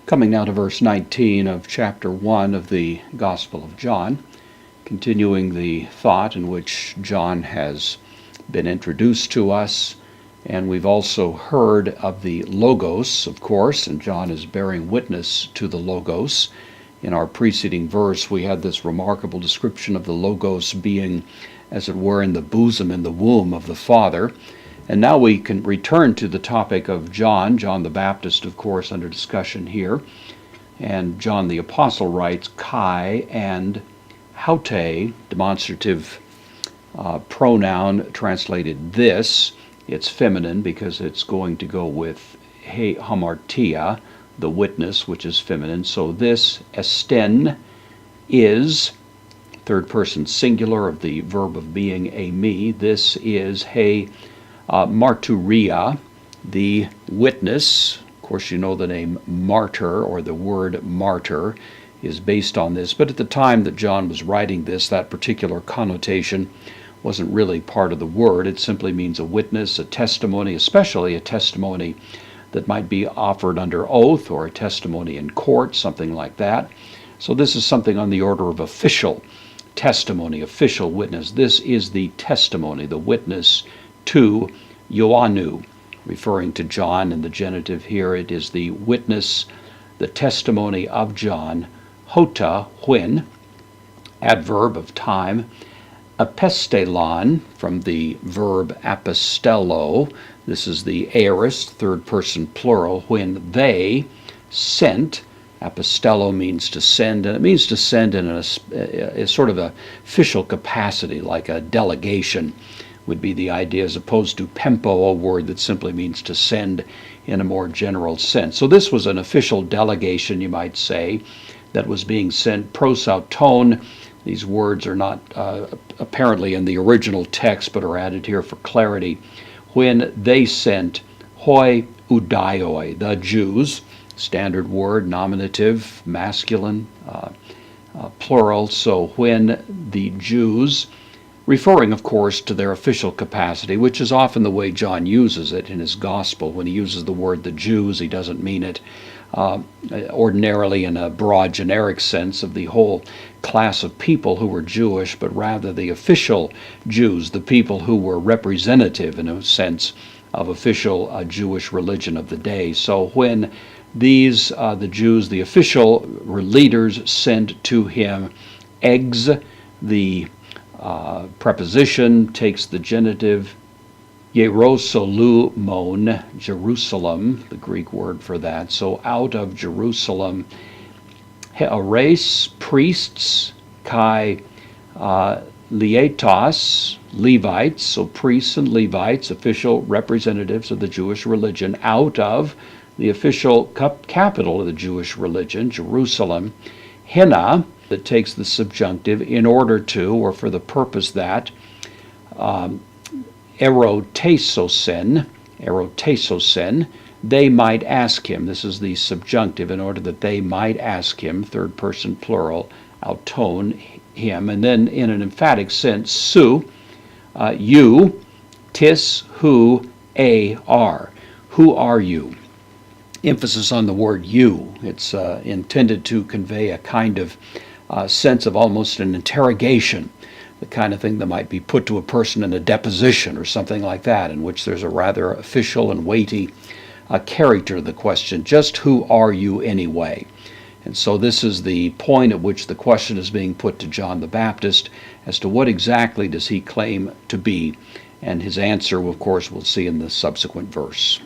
Coming now to verse 19 of chapter 1 of the Gospel of John, continuing the thought in which John has been introduced to us, and we've also heard of the Logos, of course, and John is bearing witness to the Logos. In our preceding verse, we had this remarkable description of the Logos being, as it were, in the bosom, in the womb of the Father. And now we can return to the topic of John the Baptist, of course, under discussion here. And John the Apostle writes, Kai and Haute, demonstrative pronoun translated this. It's feminine because it's going to go with he hamartia, the witness, which is feminine. So this esten is, third person singular of the verb of being a me. This is he marturia, the witness. Of course, you know the name martyr, or the word martyr, is based on this. But at the time that John was writing this, that particular connotation wasn't really part of the word. It simply means a witness, a testimony, especially a testimony that might be offered under oath, or a testimony in court, something like that. So this is something on the order of official testimony, official witness. This is the testimony, the witness to Ioannou, referring to John in the genitive here. It is the witness, the testimony of John. Hota, when, adverb of time. Apestelon, from the verb apostello. This is the aorist, third person plural. When they sent. Apostello means to send, and it means to send in a sort of a official capacity, like a delegation would be the idea, as opposed to pempo, a word that simply means to send in a more general sense. So this was an official delegation, you might say, that was being sent. Prosauton, these words are not apparently in the original text, but are added here for clarity. When they sent hoi udaioi, the Jews, standard word, nominative, masculine, plural. So when the Jews, referring, of course, to their official capacity, which is often the way John uses it in his gospel. When he uses the word the Jews, he doesn't mean it ordinarily in a broad, generic sense of the whole class of people who were Jewish, but rather the official Jews, the people who were representative, in a sense, of official Jewish religion of the day. So when these, the Jews, the official leaders, sent to him eggs, the preposition takes the genitive Jerusalem, Jerusalem, the Greek word for that. So out of Jerusalem, heores, priests, kai lietos, Levites, so priests and Levites, official representatives of the Jewish religion, out of the official capital of the Jewish religion, Jerusalem. Henna, that takes the subjunctive, in order to, or for the purpose that, erotesosen, they might ask him. This is the subjunctive, in order that they might ask him, third person plural, auton, him. And then in an emphatic sense, su, you, tis, who, are. Who are you? Emphasis on the word you. It's intended to convey a kind of sense of almost an interrogation, the kind of thing that might be put to a person in a deposition or something like that, in which there's a rather official and weighty character to the question. Just who are you anyway? And so this is the point at which the question is being put to John the Baptist as to what exactly does he claim to be. And his answer, of course, we'll see in the subsequent verse.